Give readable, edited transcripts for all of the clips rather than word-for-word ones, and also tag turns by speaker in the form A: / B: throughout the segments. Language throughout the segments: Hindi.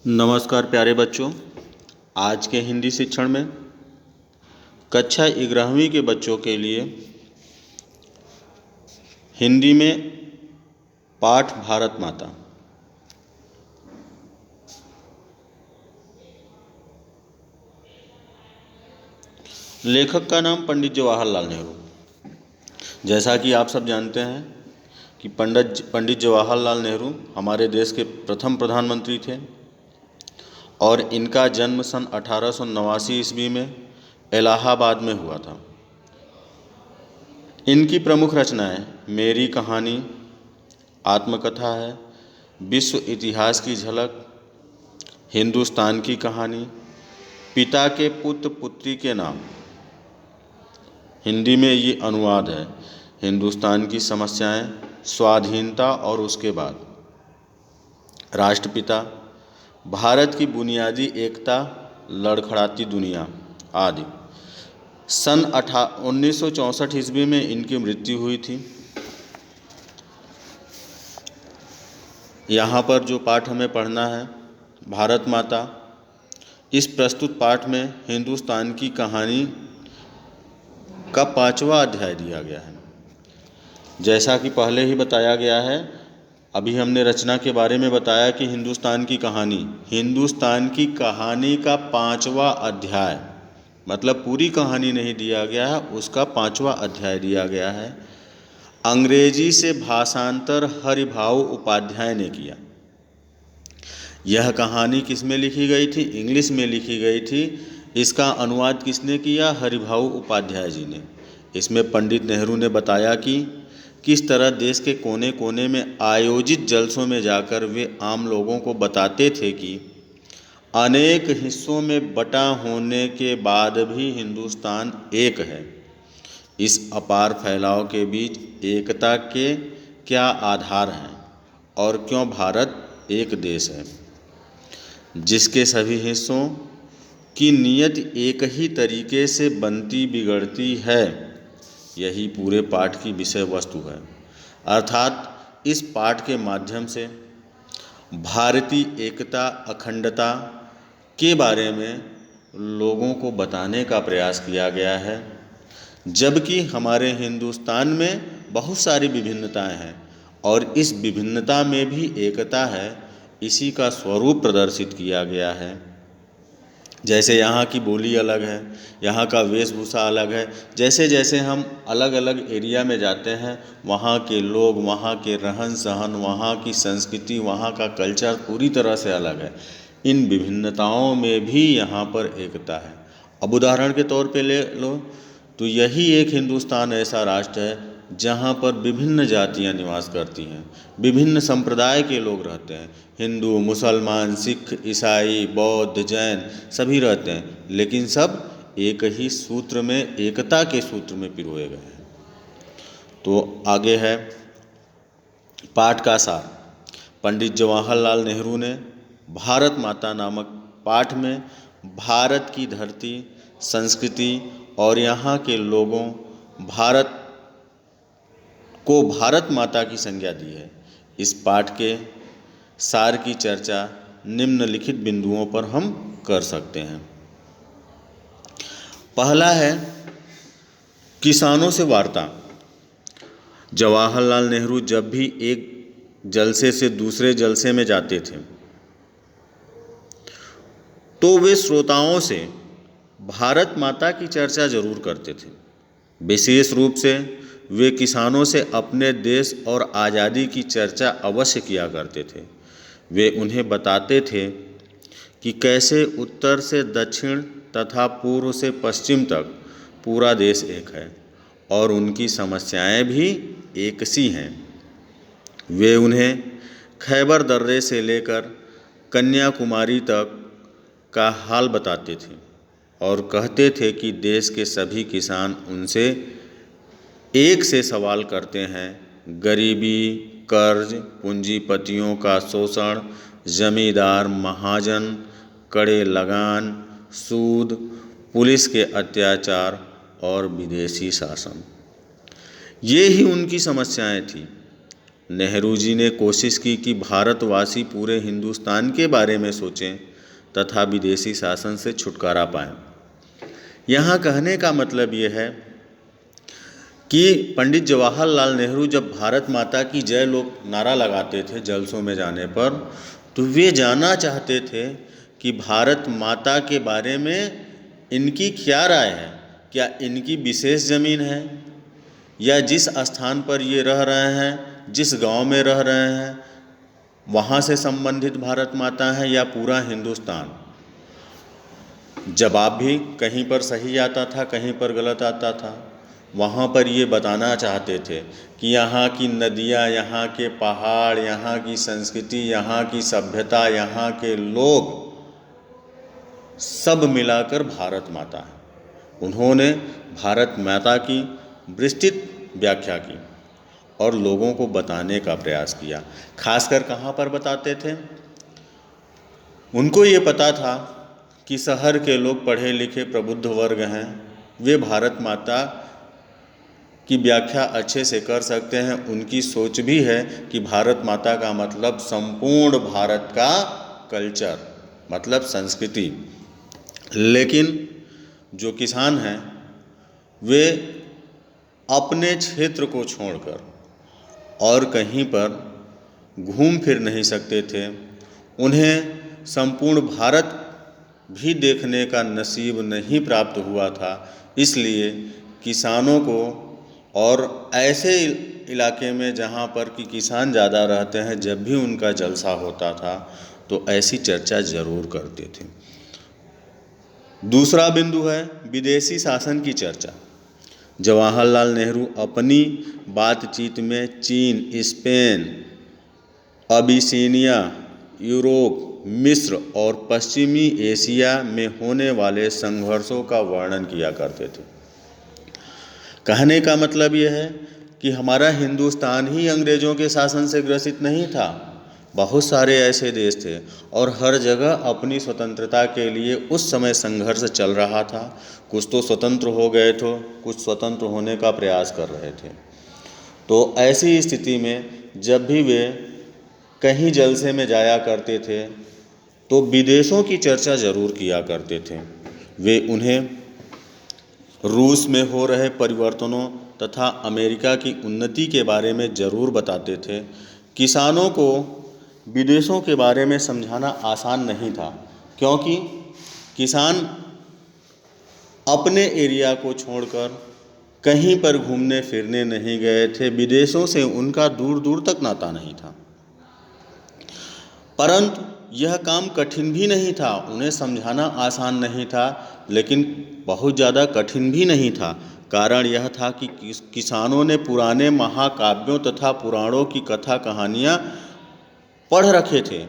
A: नमस्कार प्यारे बच्चों। आज के हिंदी शिक्षण में कक्षा 11वीं के बच्चों के लिए हिंदी में पाठ भारत माता। लेखक का नाम पंडित जवाहरलाल नेहरू। जैसा कि आप सब जानते हैं कि पंडित जवाहरलाल नेहरू हमारे देश के प्रथम प्रधानमंत्री थे और इनका जन्म सन 1889 ईस्वी में इलाहाबाद में हुआ था। इनकी प्रमुख रचनाएं मेरी कहानी, आत्मकथा है, विश्व इतिहास की झलक, हिंदुस्तान की कहानी, पिता के पुत्र पुत्री के नाम। हिंदी में ये अनुवाद है। हिंदुस्तान की समस्याएं, स्वाधीनता और उसके बाद, राष्ट्रपिता, भारत की बुनियादी एकता, लड़खड़ाती दुनिया आदि। सन 1964 ईस्वी में इनकी मृत्यु हुई थी। यहाँ पर जो पाठ हमें पढ़ना है, भारत माता, इस प्रस्तुत पाठ में हिंदुस्तान की कहानी का 5वां अध्याय दिया गया है। जैसा कि पहले ही बताया गया है, अभी हमने रचना के बारे में बताया कि हिंदुस्तान की कहानी का 5वां अध्याय, मतलब पूरी कहानी नहीं दिया गया है, उसका 5वां अध्याय दिया गया है। अंग्रेजी से भाषांतर हरिभाऊ उपाध्याय ने किया। यह कहानी किस में लिखी गई थी? इंग्लिश में लिखी गई थी। इसका अनुवाद किसने किया? हरिभाऊ उपाध्याय जी ने। इसमें पंडित नेहरू ने बताया कि किस तरह देश के कोने कोने में आयोजित जलसों में जाकर वे आम लोगों को बताते थे कि अनेक हिस्सों में बटा होने के बाद भी हिंदुस्तान एक है। इस अपार फैलाव के बीच एकता के क्या आधार हैं और क्यों भारत एक देश है जिसके सभी हिस्सों की नीयत एक ही तरीके से बनती बिगड़ती है। यही पूरे पाठ की विषय वस्तु है। अर्थात इस पाठ के माध्यम से भारतीय एकता, अखंडता के बारे में लोगों को बताने का प्रयास किया गया है, जबकि हमारे हिंदुस्तान में बहुत सारी विभिन्नताएं हैं और इस विभिन्नता में भी एकता है, इसी का स्वरूप प्रदर्शित किया गया है। जैसे यहाँ की बोली अलग है, यहाँ का वेशभूषा अलग है। जैसे जैसे हम अलग अलग एरिया में जाते हैं, वहाँ के लोग, वहाँ के रहन सहन, वहाँ की संस्कृति, वहाँ का कल्चर पूरी तरह से अलग है। इन विभिन्नताओं में भी यहाँ पर एकता है। अब उदाहरण के तौर पे ले लो तो यही एक हिंदुस्तान ऐसा राष्ट्र है जहाँ पर विभिन्न जातियाँ निवास करती हैं, विभिन्न संप्रदाय के लोग रहते हैं। हिंदू, मुसलमान, सिख, ईसाई, बौद्ध, जैन सभी रहते हैं, लेकिन सब एक ही सूत्र में, एकता के सूत्र में पिरोए गए हैं। तो आगे है पाठ का सार। पंडित जवाहरलाल नेहरू ने भारत माता नामक पाठ में भारत की धरती, संस्कृति और यहाँ के लोगों, भारत को भारत माता की संज्ञा दी है। इस पाठ के सार की चर्चा निम्नलिखित बिंदुओं पर हम कर सकते हैं। पहला है किसानों से वार्ता। जवाहरलाल नेहरू जब भी एक जलसे से दूसरे जलसे में जाते थे तो वे श्रोताओं से भारत माता की चर्चा जरूर करते थे। विशेष रूप से वे किसानों से अपने देश और आज़ादी की चर्चा अवश्य किया करते थे। वे उन्हें बताते थे कि कैसे उत्तर से दक्षिण तथा पूर्व से पश्चिम तक पूरा देश एक है और उनकी समस्याएं भी एक सी हैं। वे उन्हें खैबर दर्रे से लेकर कन्याकुमारी तक का हाल बताते थे और कहते थे कि देश के सभी किसान उनसे एक से सवाल करते हैं। गरीबी, कर्ज, पूंजीपतियों का शोषण, जमींदार, महाजन, कड़े लगान, सूद, पुलिस के अत्याचार और विदेशी शासन, ये ही उनकी समस्याएं थीं। नेहरू जी ने कोशिश की कि भारतवासी पूरे हिंदुस्तान के बारे में सोचें तथा विदेशी शासन से छुटकारा पाएं। यहाँ कहने का मतलब ये है कि पंडित जवाहरलाल नेहरू जब भारत माता की जय लोग नारा लगाते थे जलसों में जाने पर, तो वे जानना चाहते थे कि भारत माता के बारे में इनकी क्या राय है। क्या इनकी विशेष ज़मीन है, या जिस स्थान पर ये रह रहे हैं, जिस गांव में रह रहे हैं, वहाँ से संबंधित भारत माता है, या पूरा हिंदुस्तान। जवाब भी कहीं पर सही आता था, कहीं पर गलत आता था। वहाँ पर ये बताना चाहते थे कि यहाँ की नदियाँ, यहाँ के पहाड़, यहाँ की संस्कृति, यहाँ की सभ्यता, यहाँ के लोग सब मिलाकर भारत माता है। उन्होंने भारत माता की विस्तृत व्याख्या की और लोगों को बताने का प्रयास किया। खासकर कहाँ पर बताते थे? उनको ये पता था कि शहर के लोग पढ़े लिखे प्रबुद्ध वर्ग हैं, वे भारत माता की व्याख्या अच्छे से कर सकते हैं। उनकी सोच भी है कि भारत माता का मतलब संपूर्ण भारत का कल्चर, मतलब संस्कृति। लेकिन जो किसान हैं वे अपने क्षेत्र को छोड़कर और कहीं पर घूम फिर नहीं सकते थे। उन्हें संपूर्ण भारत भी देखने का नसीब नहीं प्राप्त हुआ था। इसलिए किसानों को, और ऐसे इलाके में जहाँ पर कि किसान ज़्यादा रहते हैं, जब भी उनका जलसा होता था तो ऐसी चर्चा ज़रूर करते थे। दूसरा बिंदु है विदेशी शासन की चर्चा। जवाहरलाल नेहरू अपनी बातचीत में चीन, स्पेन, अबिसीनिया, यूरोप, मिस्र और पश्चिमी एशिया में होने वाले संघर्षों का वर्णन किया करते थे। कहने का मतलब यह है कि हमारा हिंदुस्तान ही अंग्रेज़ों के शासन से ग्रसित नहीं था। बहुत सारे ऐसे देश थे और हर जगह अपनी स्वतंत्रता के लिए उस समय संघर्ष चल रहा था। कुछ तो स्वतंत्र हो गए थे, कुछ स्वतंत्र होने का प्रयास कर रहे थे। तो ऐसी स्थिति में जब भी वे कहीं जलसे में जाया करते थे तो विदेशों की चर्चा ज़रूर किया करते थे। वे उन्हें रूस में हो रहे परिवर्तनों तथा अमेरिका की उन्नति के बारे में ज़रूर बताते थे। किसानों को विदेशों के बारे में समझाना आसान नहीं था, क्योंकि किसान अपने एरिया को छोड़कर कहीं पर घूमने फिरने नहीं गए थे। विदेशों से उनका दूर दूर तक नाता नहीं था। परंतु यह काम कठिन भी नहीं था, उन्हें समझाना आसान नहीं था, लेकिन बहुत ज़्यादा कठिन भी नहीं था। कारण यह था कि किसानों ने पुराने महाकाव्यों तथा पुराणों की कथा कहानियाँ पढ़ रखे थे।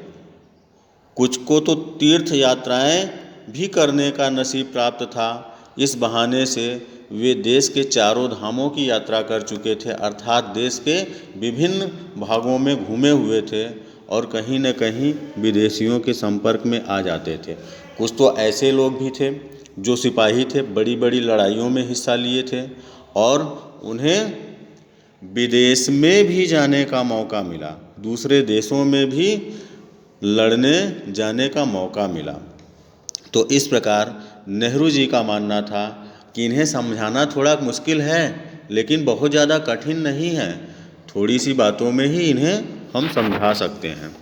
A: कुछ को तो तीर्थ यात्राएं भी करने का नसीब प्राप्त था। इस बहाने से वे देश के चारों धामों की यात्रा कर चुके थे, अर्थात देश के विभिन्न भागों में घूमे हुए थे और कहीं न कहीं विदेशियों के संपर्क में आ जाते थे। कुछ तो ऐसे लोग भी थे जो सिपाही थे, बड़ी बड़ी लड़ाइयों में हिस्सा लिए थे और उन्हें विदेश में भी जाने का मौका मिला, दूसरे देशों में भी लड़ने जाने का मौका मिला। तो इस प्रकार नेहरू जी का मानना था कि इन्हें समझाना थोड़ा मुश्किल है, लेकिन बहुत ज़्यादा कठिन नहीं है। थोड़ी सी बातों में ही इन्हें हम समझा सकते हैं।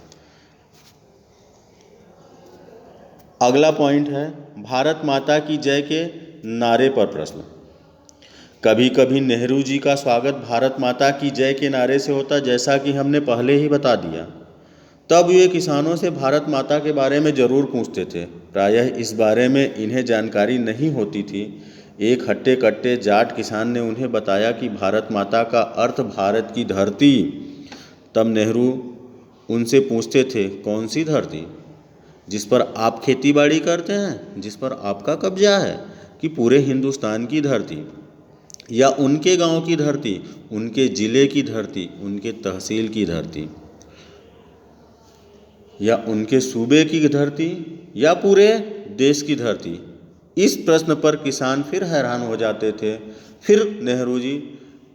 A: अगला पॉइंट है भारत माता की जय के नारे पर प्रश्न। कभी कभी नेहरू जी का स्वागत भारत माता की जय के नारे से होता, जैसा कि हमने पहले ही बता दिया। तब वे किसानों से भारत माता के बारे में ज़रूर पूछते थे। प्रायः इस बारे में इन्हें जानकारी नहीं होती थी। एक हट्टे कट्टे जाट किसान ने उन्हें बताया कि भारत माता का अर्थ भारत की धरती। तब नेहरू उनसे पूछते थे, कौन सी धरती? जिस पर आप खेती बाड़ी करते हैं, जिस पर आपका कब्जा है, कि पूरे हिंदुस्तान की धरती, या उनके गांव की धरती, उनके ज़िले की धरती, उनके तहसील की धरती, या उनके सूबे की धरती, या पूरे देश की धरती? इस प्रश्न पर किसान फिर हैरान हो जाते थे। फिर नेहरू जी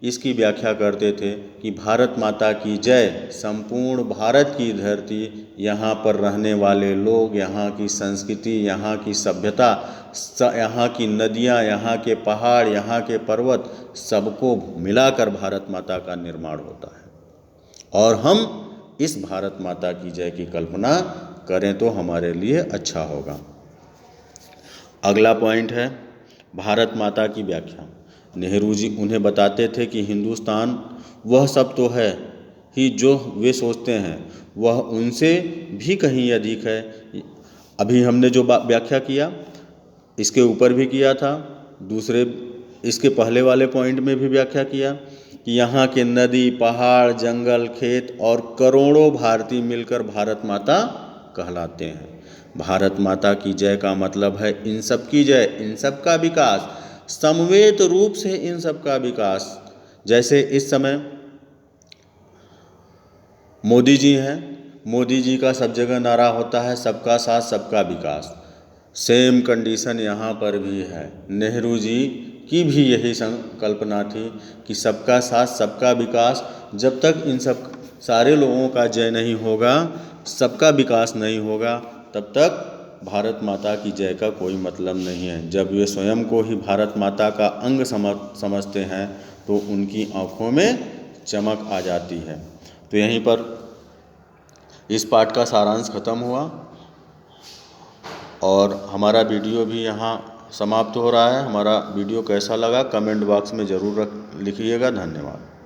A: इसकी व्याख्या करते थे कि भारत माता की जय, संपूर्ण भारत की धरती, यहाँ पर रहने वाले लोग, यहाँ की संस्कृति, यहाँ की सभ्यता, यहाँ की नदियाँ, यहाँ के पहाड़, यहाँ के पर्वत, सबको मिलाकर भारत माता का निर्माण होता है। और हम इस भारत माता की जय की कल्पना करें तो हमारे लिए अच्छा होगा। अगला पॉइंट है भारत माता की व्याख्या। नेहरू जी उन्हें बताते थे कि हिंदुस्तान वह सब तो है ही जो वे सोचते हैं, वह उनसे भी कहीं अधिक है। अभी हमने जो व्याख्या किया इसके ऊपर भी किया था, दूसरे इसके पहले वाले पॉइंट में भी व्याख्या किया कि यहाँ के नदी, पहाड़, जंगल, खेत और करोड़ों भारतीय मिलकर भारत माता कहलाते हैं। भारत माता की जय का मतलब है इन सब की जय, इन सब का विकास, समवेत रूप से इन सब का विकास। जैसे इस समय मोदी जी हैं, मोदी जी का सब जगह नारा होता है सबका साथ सबका विकास। सेम कंडीशन यहाँ पर भी है। नेहरू जी की भी यही संकल्पना थी कि सबका साथ सबका विकास। जब तक इन सब सारे लोगों का जय नहीं होगा, सबका विकास नहीं होगा, तब तक भारत माता की जय का कोई मतलब नहीं है। जब वे स्वयं को ही भारत माता का अंग समझते हैं तो उनकी आँखों में चमक आ जाती है। तो यहीं पर इस पाठ का सारांश खत्म हुआ और हमारा वीडियो भी यहाँ समाप्त हो रहा है। हमारा वीडियो कैसा लगा कमेंट बॉक्स में ज़रूर लिखिएगा। धन्यवाद।